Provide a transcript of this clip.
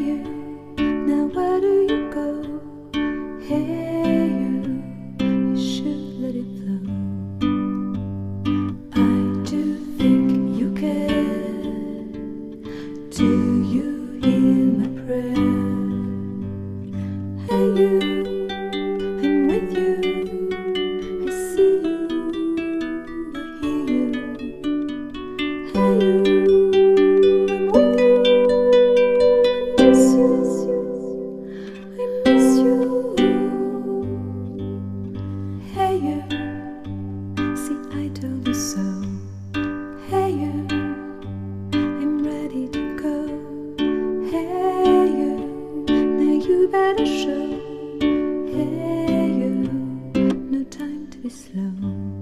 you, now where do you go? Hey you should let it flow. I do think you care. Do you hear my prayer? Hey you, I'm with you. I see you, I hear you. Hey you, I'm with you. I miss you, I miss you. Hey you, see I told you so. Hey you, I'm ready to go. Hey you, now you better show. Hey you, no time to be slow.